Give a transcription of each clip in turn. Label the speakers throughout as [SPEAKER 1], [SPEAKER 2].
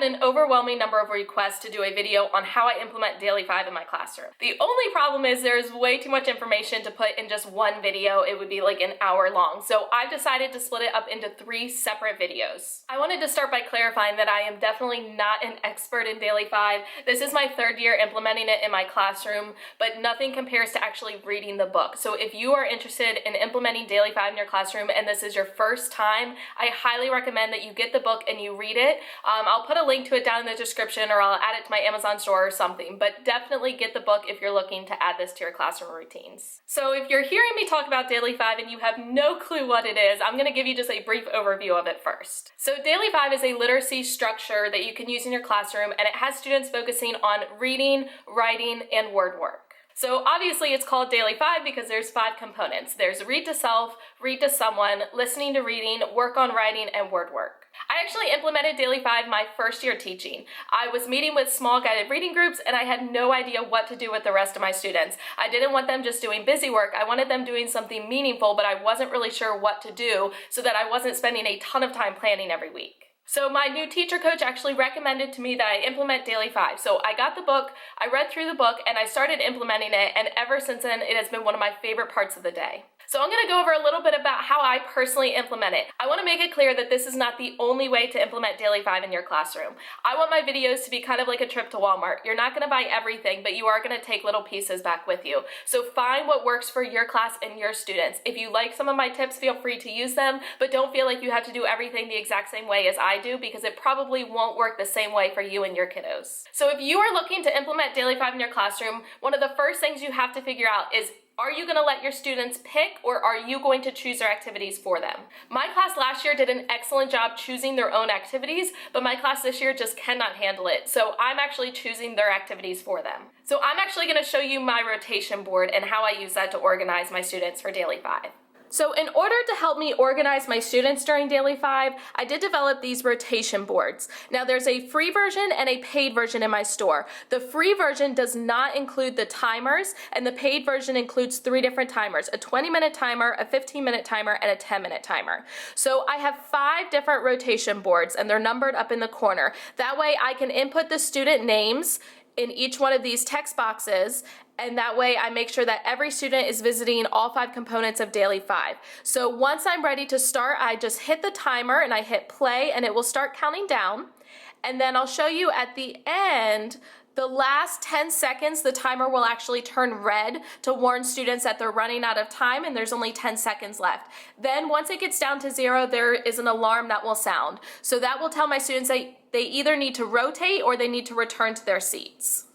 [SPEAKER 1] gotten an overwhelming number of requests to do a video on how I implement Daily 5 in my classroom. The only problem is there's way too much information to put in just one video. It would be like an hour long. So I've decided to split it up into 3 separate videos. I wanted to start by clarifying that I am definitely not an expert in Daily 5. This is my 3rd year implementing it in my classroom, but nothing compares to actually reading the book. So if you are interested in implementing Daily 5 in your classroom and this is your first time, I highly recommend that you get the book and you read it. I'll put a link to it down in the description, or I'll add it to my Amazon store or something, but definitely get the book if you're looking to add this to your classroom routines. So if you're hearing me talk about Daily 5 and you have no clue what it is, I'm going to give you just a brief overview of it first. So Daily 5 is a literacy structure that you can use in your classroom, and it has students focusing on reading, writing, and word work. So obviously it's called Daily 5 because there's 5 components. There's read to self, read to someone, listening to reading, work on writing, and word work. I actually implemented Daily 5 my first year teaching. I was meeting with small guided reading groups and I had no idea what to do with the rest of my students. I didn't want them just doing busy work. I wanted them doing something meaningful, but I wasn't really sure what to do so that I wasn't spending a ton of time planning every week. So my new teacher coach actually recommended to me that I implement Daily 5. So I got the book, I read through the book, and I started implementing it, and ever since then it has been one of my favorite parts of the day. So I'm going to go over a little bit about how I personally implement it. I want to make it clear that this is not the only way to implement Daily 5 in your classroom. I want my videos to be kind of like a trip to Walmart. You're not going to buy everything, but you are going to take little pieces back with you. So find what works for your class and your students. If you like some of my tips, feel free to use them, but don't feel like you have to do everything the exact same way as I do, because it probably won't work the same way for you and your kiddos. So if you are looking to implement Daily 5 in your classroom, one of the first things you have to figure out is, are you going to let your students pick, or are you going to choose their activities for them? My class last year did an excellent job choosing their own activities, but my class this year just cannot handle it. So I'm actually choosing their activities for them. So I'm actually going to show you my rotation board and how I use that to organize my students for Daily 5. So in order to help me organize my students during Daily 5, I did develop these rotation boards. Now there's a free version and a paid version in my store. The free version does not include the timers, and the paid version includes 3 different timers: a 20-minute timer, a 15-minute timer, and a 10-minute timer. So I have 5 different rotation boards, and they're numbered up in the corner. That way I can input the student names in each one of these text boxes, and that way I make sure that every student is visiting all 5 components of Daily 5. So once I'm ready to start, I just hit the timer and I hit play, and it will start counting down. And then I'll show you at the end, the last 10 seconds, the timer will actually turn red to warn students that they're running out of time and there's only 10 seconds left. Then once it gets down to 0, there is an alarm that will sound. So that will tell my students that they either need to rotate or they need to return to their seats.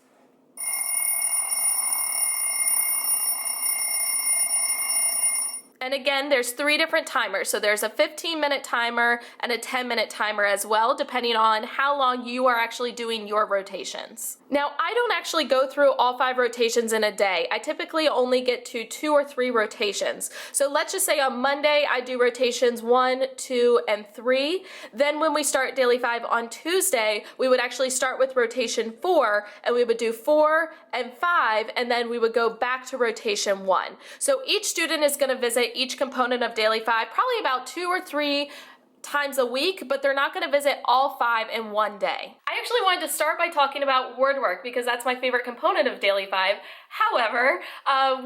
[SPEAKER 1] And again, there's 3 different timers. So there's a 15-minute timer and a 10-minute timer as well, depending on how long you are actually doing your rotations. Now, I don't actually go through all 5 rotations in a day. I typically only get to 2 or 3 rotations. So let's just say on Monday, I do rotations 1, 2, and 3. Then when we start Daily 5 on Tuesday, we would actually start with rotation 4, and we would do 4 and 5, and then we would go back to rotation 1. So each student is going to visit each component of Daily 5 probably about 2 or 3 times a week, but they're not going to visit all 5 in one day. I actually wanted to start by talking about word work because that's my favorite component of Daily 5. However,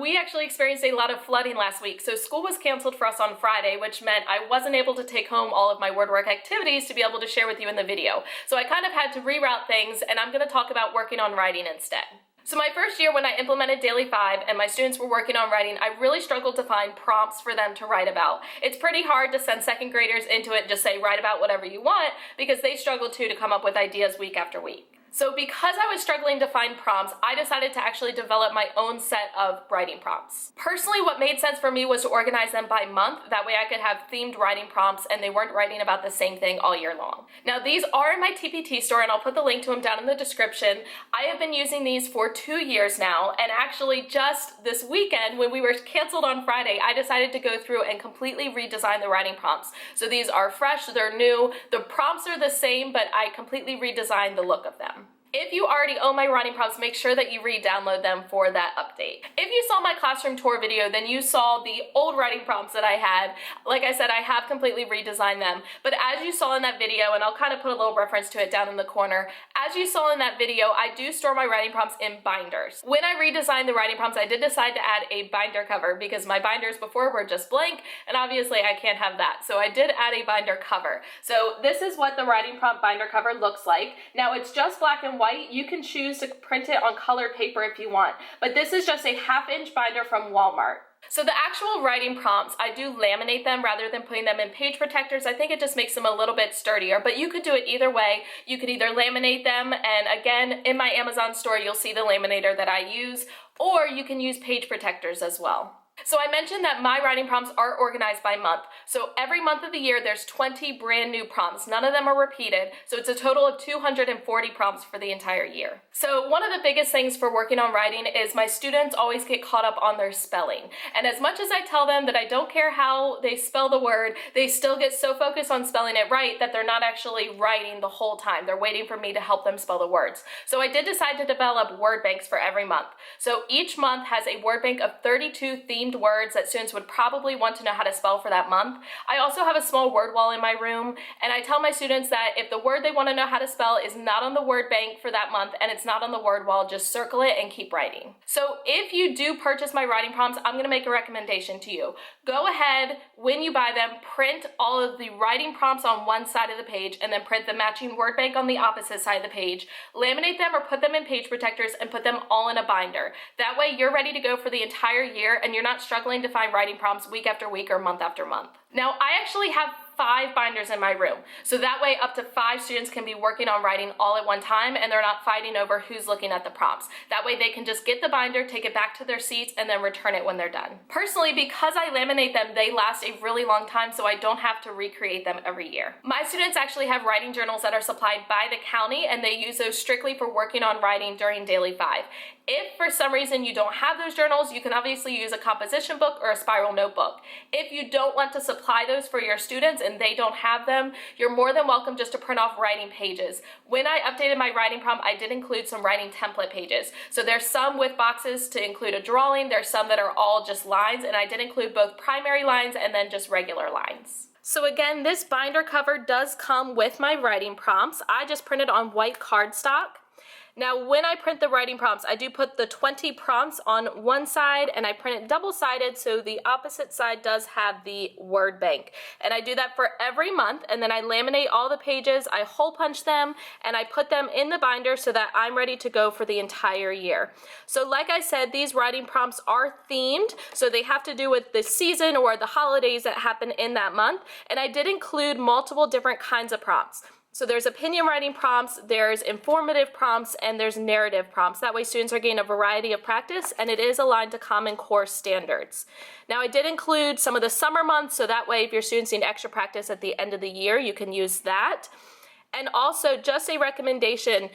[SPEAKER 1] we actually experienced a lot of flooding last week, so school was canceled for us on Friday, which meant I wasn't able to take home all of my word work activities to be able to share with you in the video. So I kind of had to reroute things, and I'm going to talk about working on writing instead. So my first year when I implemented Daily 5 and my students were working on writing, I really struggled to find prompts for them to write about. It's pretty hard to send 2nd graders into it and just say write about whatever you want, because they struggle too to come up with ideas week after week. So because I was struggling to find prompts, I decided to actually develop my own set of writing prompts. Personally, what made sense for me was to organize them by month. That way I could have themed writing prompts and they weren't writing about the same thing all year long. Now these are in my TPT store, and I'll put the link to them down in the description. I have been using these for 2 years now, and actually just this weekend when we were canceled on Friday, I decided to go through and completely redesign the writing prompts. So these are fresh, they're new, the prompts are the same, but I completely redesigned the look of them. If you already own my writing prompts, make sure that you re-download them for that update. If you saw my classroom tour video, then you saw the old writing prompts that I had. Like I said, I have completely redesigned them. But as you saw in that video, and I'll kind of put a little reference to it down in the corner, as you saw in that video, I do store my writing prompts in binders. When I redesigned the writing prompts, I did decide to add a binder cover because my binders before were just blank, and obviously I can't have that. So I did add a binder cover. So this is what the writing prompt binder cover looks like. Now it's just black and white. You can choose to print it on colored paper if you want, but this is just a 1/2-inch binder from Walmart. So the actual writing prompts, I do laminate them rather than putting them in page protectors. I think it just makes them a little bit sturdier, but you could do it either way. You could either laminate them, and again, in my Amazon store, you'll see the laminator that I use, or you can use page protectors as well. So I mentioned that my writing prompts are organized by month. So every month of the year, there's 20 brand new prompts. None of them are repeated. So it's a total of 240 prompts for the entire year. So one of the biggest things for working on writing is my students always get caught up on their spelling. And as much as I tell them that I don't care how they spell the word, they still get so focused on spelling it right that they're not actually writing the whole time. They're waiting for me to help them spell the words. So I did decide to develop word banks for every month. So each month has a word bank of 32 themed words that students would probably want to know how to spell for that month. I also have a small word wall in my room, and I tell my students that if the word they want to know how to spell is not on the word bank for that month and it's not on the word wall, just circle it and keep writing. So if you do purchase my writing prompts, I'm going to make a recommendation to you. Go ahead, when you buy them, print all of the writing prompts on one side of the page and then print the matching word bank on the opposite side of the page. Laminate them or put them in page protectors and put them all in a binder. That way you're ready to go for the entire year and you're not struggling to find writing prompts week after week or month after month. Now, I actually have 5 binders in my room. So that way up to 5 students can be working on writing all at one time and they're not fighting over who's looking at the prompts. That way they can just get the binder, take it back to their seats, and then return it when they're done. Personally, because I laminate them, they last a really long time, so I don't have to recreate them every year. My students actually have writing journals that are supplied by the county, and they use those strictly for working on writing during Daily 5. If for some reason you don't have those journals, you can obviously use a composition book or a spiral notebook. If you don't want to supply those for your students and they don't have them, you're more than welcome just to print off writing pages. When I updated my writing prompt, I did include some writing template pages. So there's some with boxes to include a drawing, there's some that are all just lines, and I did include both primary lines and then just regular lines. So again, this binder cover does come with my writing prompts. I just printed on white cardstock. Now, when I print the writing prompts, I do put the 20 prompts on one side and I print it double-sided so the opposite side does have the word bank. And I do that for every month, and then I laminate all the pages, I hole punch them, and I put them in the binder so that I'm ready to go for the entire year. So like I said, these writing prompts are themed, so they have to do with the season or the holidays that happen in that month, and I did include multiple different kinds of prompts. So there's opinion writing prompts, there's informative prompts, and there's narrative prompts. That way students are getting a variety of practice, and it is aligned to Common Core standards. Now I did include some of the summer months, so that way if your students need extra practice at the end of the year, you can use that. And also, just a recommendation,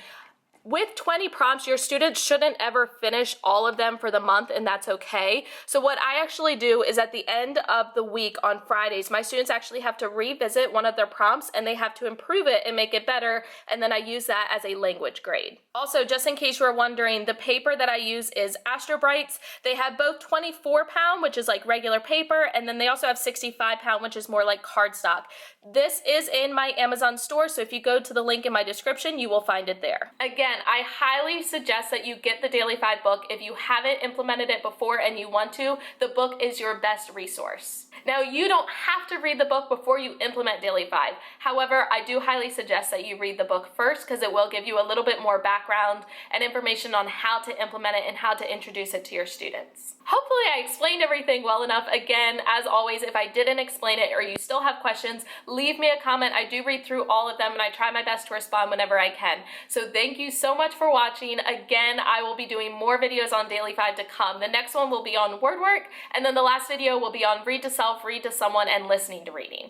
[SPEAKER 1] with 20 prompts, your students shouldn't ever finish all of them for the month, and that's okay. So what I actually do is at the end of the week on Fridays, my students actually have to revisit one of their prompts and they have to improve it and make it better, and then I use that as a language grade. Also, just in case you were wondering, the paper that I use is Astrobrights. They have both 24-pound, which is like regular paper, and then they also have 65-pound, which is more like cardstock. This is in my Amazon store, so if you go to the link in my description, you will find it there. Again, I highly suggest that you get the Daily 5 book. If you haven't implemented it before and you want to, the book is your best resource. Now, you don't have to read the book before you implement Daily 5. However, I do highly suggest that you read the book first because it will give you a little bit more background and information on how to implement it and how to introduce it to your students. Hopefully I explained everything well enough. Again, as always, if I didn't explain it or you still have questions, leave me a comment. I do read through all of them and I try my best to respond whenever I can. So thank you so much for watching. Again, I will be doing more videos on Daily 5 to come. The next one will be on word work, and then the last video will be on read to self, read to someone, and listening to reading.